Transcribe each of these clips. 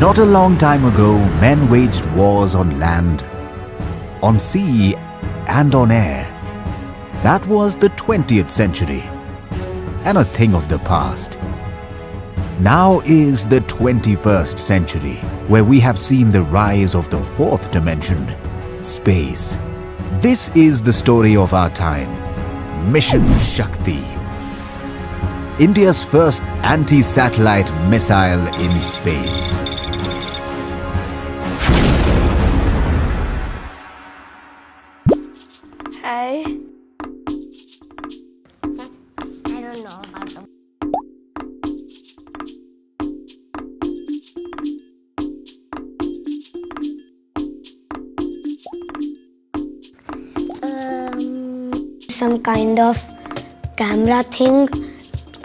Not a long time ago, men waged wars on land, on sea, and on air. That was the 20th century, and a thing of the past. Now is the 21st century, where we have seen the rise of the fourth dimension, space. This is the story of our time, Mission Shakti. India's first anti-satellite missile in space. Hi. I don't know about them. Some kind of camera thing,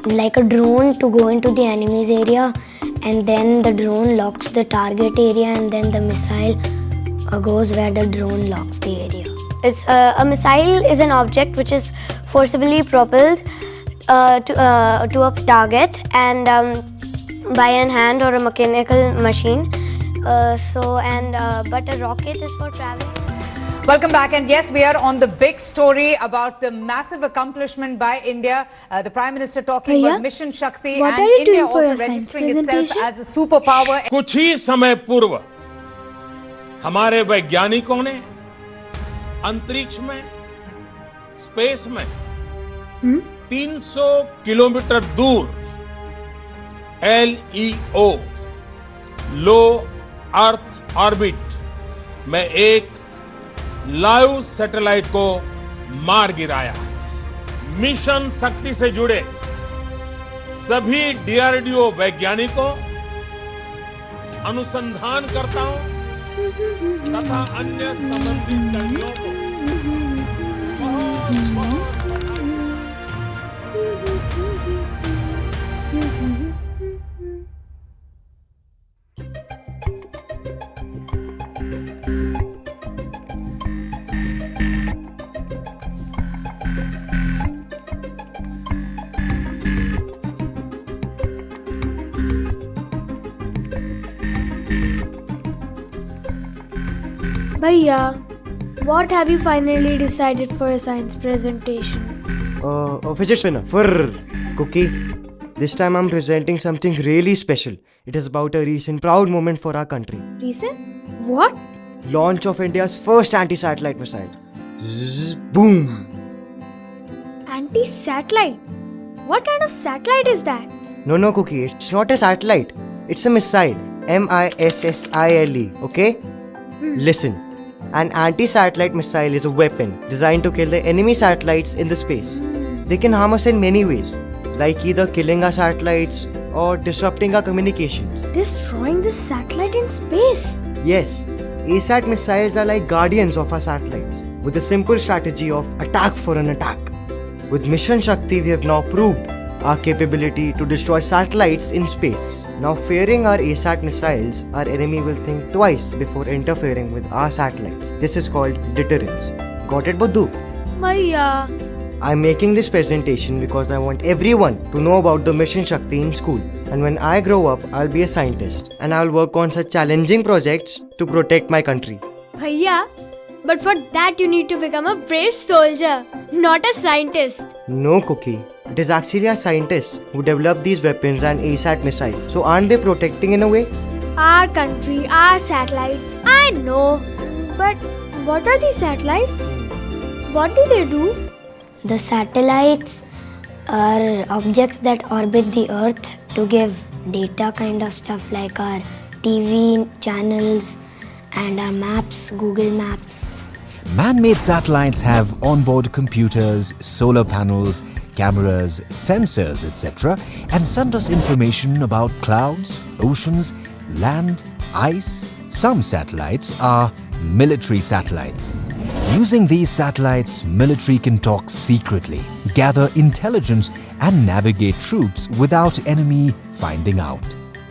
like a drone, to go into the enemy's area, and then the drone locks the target area, and then the missile goes where the drone locks the area. It's a missile is an object which is forcibly propelled to a target, and by an hand or a mechanical machine. But a rocket is for traveling. Welcome back, and yes, we are on the big story about the massive accomplishment by India. The Prime Minister talking about Mission Shakti, and India also registering itself as a superpower. कुछ ही समय पूर्व हमारे वैज्ञानिकों ने अंतरिक्ष में, space में 300 kilometre दूर LEO, लो अर्थ ऑर्बिट में एक लाइव सैटेलाइट को मार गिराया है। मिशन शक्ति से जुड़े सभी DRDO वैज्ञानिकों, अनुसंधानकर्ताओं तथा अन्य संबंधित कर्मियों को बहुत बहुत बधाई। Bhaiya, what have you finally decided for a science presentation? Fidget spinner. Furr. Cookie. This time I'm presenting something really special. It is about a recent proud moment for our country. Recent? What? Launch of India's first anti-satellite missile. Zzz, boom. Anti-satellite? What kind of satellite is that? No, Cookie. It's not a satellite. It's a missile. MISSILE. Okay? Listen. An anti-satellite missile is a weapon designed to kill the enemy satellites in the space. They can harm us in many ways, like either killing our satellites or disrupting our communications. Destroying the satellite in space? Yes, ASAT missiles are like guardians of our satellites, with a simple strategy of attack for an attack. With Mission Shakti, we have now proved our capability to destroy satellites in space. Now, fearing our ASAT missiles, our enemy will think twice before interfering with our satellites. This is called deterrence. Got it, Buddhu? Bhaiya. I'm making this presentation because I want everyone to know about the Mission Shakti in school. And when I grow up, I'll be a scientist. And I'll work on such challenging projects to protect my country. Bhaiya, but for that you need to become a brave soldier, not a scientist. No, Cookie. It is actually our scientists who develop these weapons and ASAT missiles. So aren't they protecting in a way? Our country, our satellites, I know. But what are these satellites? What do they do? The satellites are objects that orbit the Earth to give data, kind of stuff, like our TV channels and our maps, Google Maps. Man-made satellites have onboard computers, solar panels, cameras, sensors, etc., and send us information about clouds, oceans, land, ice. Some satellites are military satellites. Using these satellites, military can talk secretly, gather intelligence, and navigate troops without enemy finding out.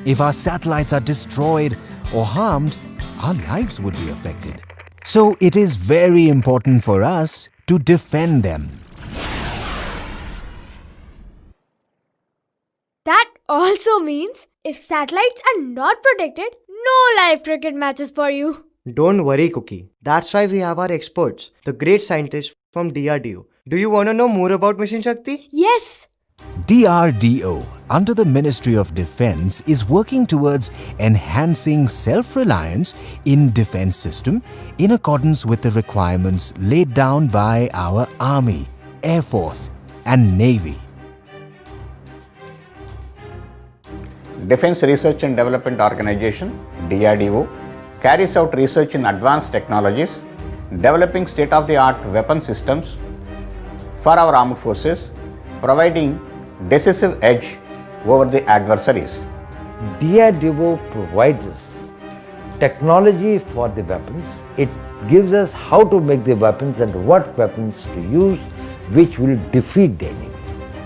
If our satellites are destroyed or harmed, our lives would be affected. So it is very important for us to defend them. That also means if satellites are not protected, No live cricket matches for you. Don't worry, Cookie. That's why we have our experts, the great scientists from DRDO. Do you want to know more about Mission Shakti? Yes. DRDO, under the Ministry of Defence, is working towards enhancing self-reliance in defence system in accordance with the requirements laid down by our Army, Air Force and Navy. Defence Research and Development Organization, DRDO, carries out research in advanced technologies, developing state-of-the-art weapon systems for our armed forces, providing decisive edge over the adversaries. DRDO provides us technology for the weapons. It gives us how to make the weapons and what weapons to use which will defeat the enemy.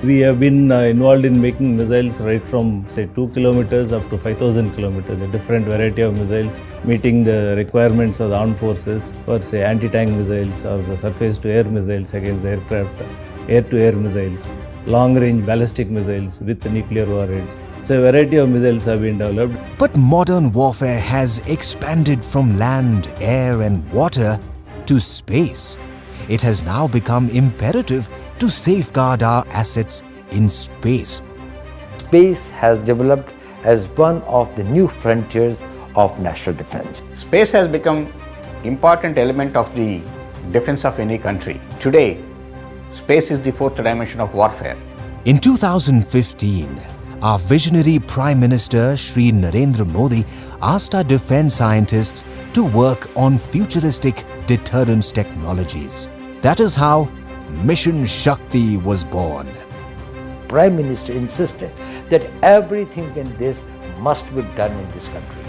We have been involved in making missiles right from say 2 kilometers up to 5,000 kilometers, a different variety of missiles meeting the requirements of the armed forces for say anti-tank missiles or the surface-to-air missiles against aircraft, air-to-air missiles, long-range ballistic missiles with nuclear warheads. So a variety of missiles have been developed. But modern warfare has expanded from land, air and water to space. It has now become imperative to safeguard our assets in space. Space has developed as one of the new frontiers of national defense. Space has become important element of the defense of any country. Today, space is the fourth dimension of warfare. In 2015, our visionary Prime Minister Shri Narendra Modi asked our defense scientists to work on futuristic deterrence technologies. That is how Mission Shakti was born. Prime Minister insisted that everything in this must be done in this country.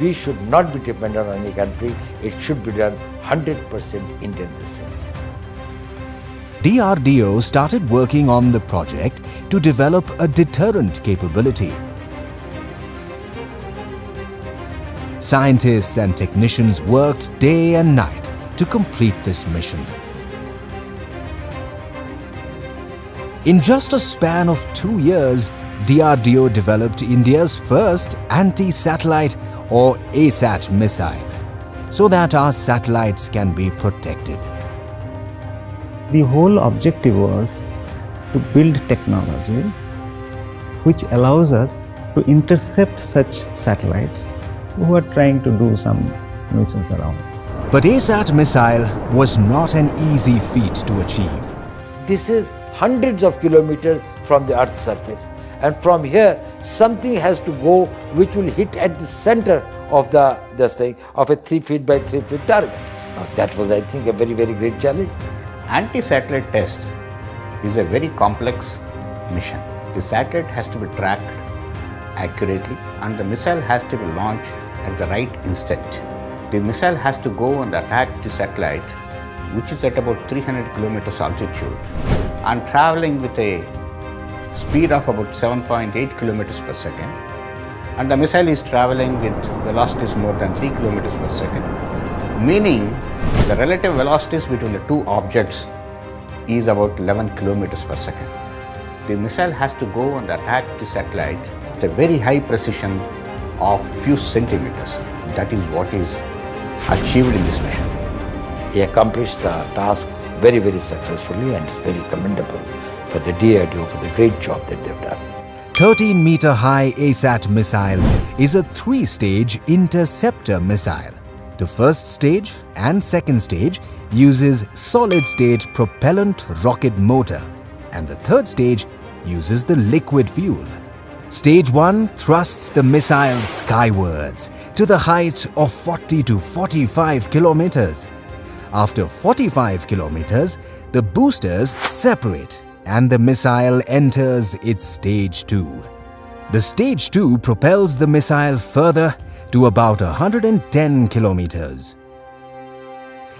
We should not be dependent on any country. It should be done 100% Indian design. DRDO started working on the project to develop a deterrent capability. Scientists and technicians worked day and night to complete this mission. In just a span of 2 years, DRDO developed India's first anti-satellite or ASAT missile, so that our satellites can be protected. The whole objective was to build technology which allows us to intercept such satellites who are trying to do some missions around. But ASAT missile was not an easy feat to achieve. This is hundreds of kilometers from the Earth's surface, and from here something has to go which will hit at the center of this thing of a 3 feet by 3 feet target. Now that was, I think, a very, very great challenge. Anti-satellite test is a very complex mission. The satellite has to be tracked accurately and the missile has to be launched at the right instant. The missile has to go and attack the satellite, which is at about 300 kilometers altitude and traveling with a speed of about 7.8 kilometers per second, and the missile is traveling with velocities more than 3 kilometers per second, meaning the relative velocities between the two objects is about 11 kilometers per second. The missile has to go and attack the satellite with a very high precision of few centimeters. That is what is achieved in this mission. He accomplished the task very, very successfully, and it's very commendable for the DRDO for the great job that they've done. 13-meter high ASAT missile is a 3-stage interceptor missile. The first stage and second stage uses solid-state propellant rocket motor, and the third stage uses the liquid fuel. Stage 1 thrusts the missile skywards to the height of 40 to 45 kilometers. After 45 kilometers, the boosters separate and the missile enters its stage 2. The stage 2 propels the missile further to about 110 kilometers.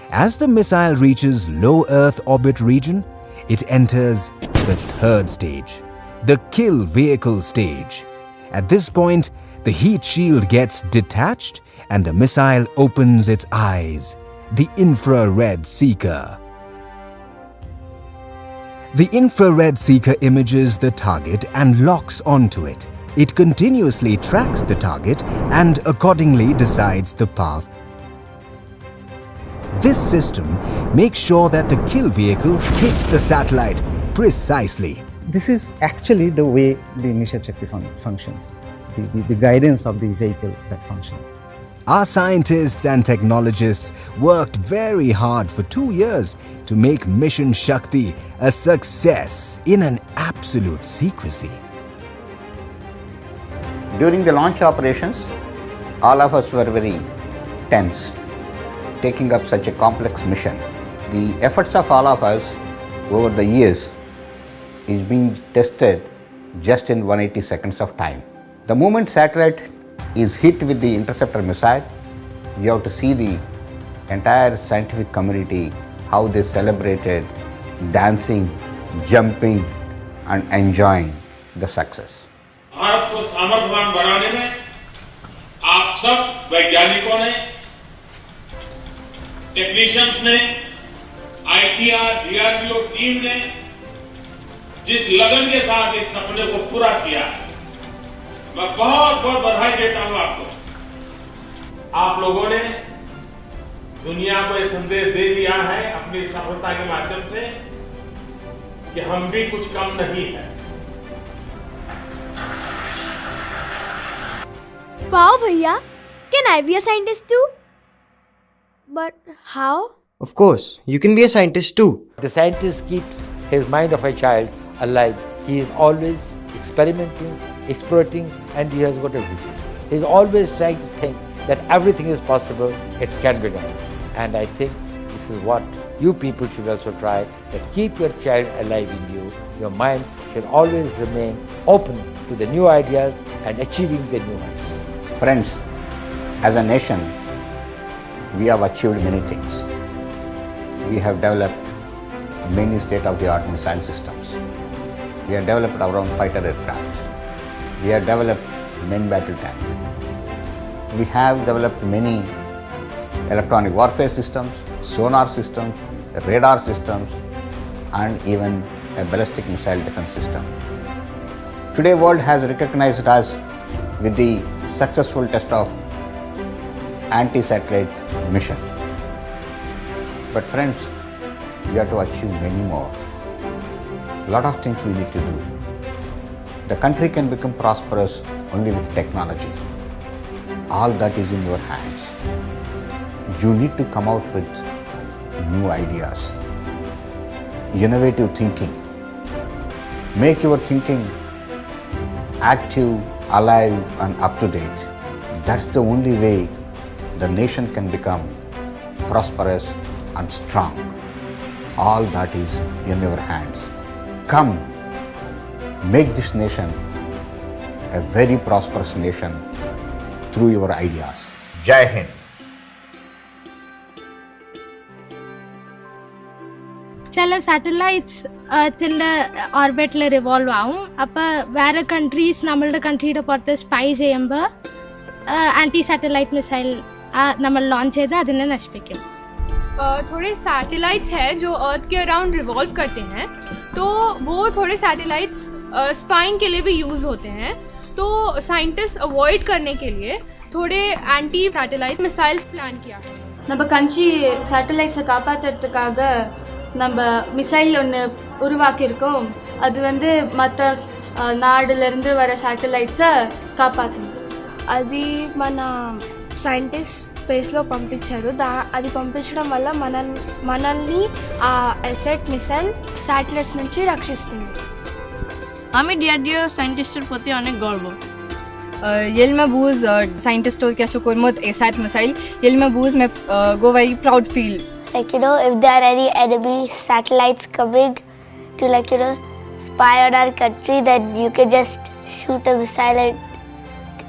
As the missile reaches low Earth orbit region, it enters the third stage, the kill vehicle stage. At this point, the heat shield gets detached and the missile opens its eyes, the infrared seeker. The infrared seeker images the target and locks onto it, It continuously tracks the target and accordingly decides the path. This system makes sure that the kill vehicle hits the satellite precisely. This is actually the way the Mission Shakti functions, the guidance of the vehicle that functions. Our scientists and technologists worked very hard for 2 years to make Mission Shakti a success in an absolute secrecy. During the launch operations, all of us were very tense, taking up such a complex mission. The efforts of all of us over the years is being tested just in 180 seconds of time. The moment satellite is hit with the interceptor missile, you have to see the entire scientific community, how they celebrated, dancing, jumping and enjoying the success. Bharat को सामर्थ्यवान बनाने में आप सब वैज्ञानिकों ने, technicians ने, ITR, DRDO team ने जिस लगन के साथ इस सपने को पूरा किया, मैं बहुत बहुत बधाई देता हूं आपको। आप लोगों ने दुनिया को यह संदेश दे दिया है अपनी सफलता के माध्यम से कि हम भी कुछ कम नहीं है। Wow, bhaiya, can I be a scientist too? But how? Of course, you can be a scientist too. The scientist keeps his mind of a child alive. He is always experimenting, exploring, and he has got a vision. He is always trying to think that everything is possible, it can be done. And I think this is what you people should also try, that keep your child alive in you. Your mind should always remain open to the new ideas and achieving the new heights. Friends, as a nation, we have achieved many things. We have developed many state-of-the-art missile systems. We have developed our own fighter aircraft. We have developed main battle tank. We have developed many electronic warfare systems, sonar systems, radar systems, and even a ballistic missile defense system. Today, world has recognized us with the successful test of anti-satellite mission. But friends, we have to achieve many more. A lot of things we need to do. The country can become prosperous only with technology. All that is in your hands. You need to come out with new ideas, innovative thinking. Make your thinking active, alive and up to date. That's the only way the nation can become prosperous and strong. All that is in your hands. Come, make this nation a very prosperous nation through your ideas. Jai Hind. ചില satellites എർത്തിൻ്റെ ഓർബിറ്റിൽ revolve ആവും. അപ്പോൾ വേറെ countries നമ്മളുടെ കൺട്രിയുടെ പുറത്ത് spy ചെയ്യുമ്പോൾ anti satellite missile നമ്മൾ launch ചെയ്ത് അതിനെ നശിപ്പിക്കും. थोड़े सैटेलाइट्स हैं जो अर्थ के अराउंड रिवॉल्व करते हैं, तो वो थोड़े सैटेलाइट्स स्पाइंग के लिए भी यूज़ होते हैं. तो साइंटिस्ट अवॉइड करने के लिए थोड़े एंटी सैटेलाइट मिसाइल्स प्लान किया. நம்ம கண்ட்ரி சேட்டலைட்ஸை காப்பாற்றுறதுக்காக நம்ம மிசைல் ஒன்று உருவாக்கியிருக்கோம். அது வந்து மற்ற நாடுலேருந்து வர சேட்டலைட்ஸை కాపాడుతుంది. అది మన సైంటిస్ట్ స్పేస్లో పంపించారు. అది పంపించడం వల్ల మనల్ని ఆ ఎసెట్ మిసైల్ శాటిలైట్స్ నుంచి రక్షిస్తుంది. আমি ডিআরডিও সায়েন্টিস্টের প্রতি অনেক গর্ব. Yelma Booz scientist told Kya Kormot ASAT missile. Yelma Booz मैं go very proud feel. Like, you know, if there are any enemy satellites coming to, like, you know, spy on our country, then you can just shoot a missile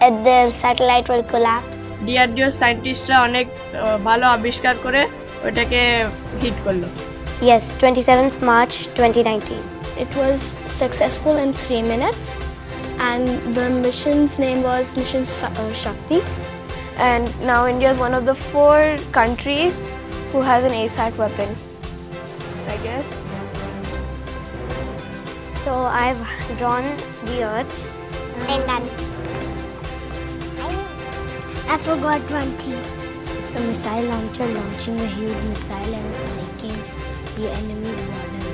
and their satellite will collapse. DRDO সায়েন্টিস্টরা অনেক ভালো আবিষ্কার করে ওটাকে hit করলো. Yes, 27th March 2019. It was successful in 3 minutes and the mission's name was Mission Shakti. And now India is one of the 4 countries who has an ASAT weapon, I guess. So I've drawn the Earth I'm done. I forgot one thing. It's a missile launcher launching a huge missile and striking the enemy's border.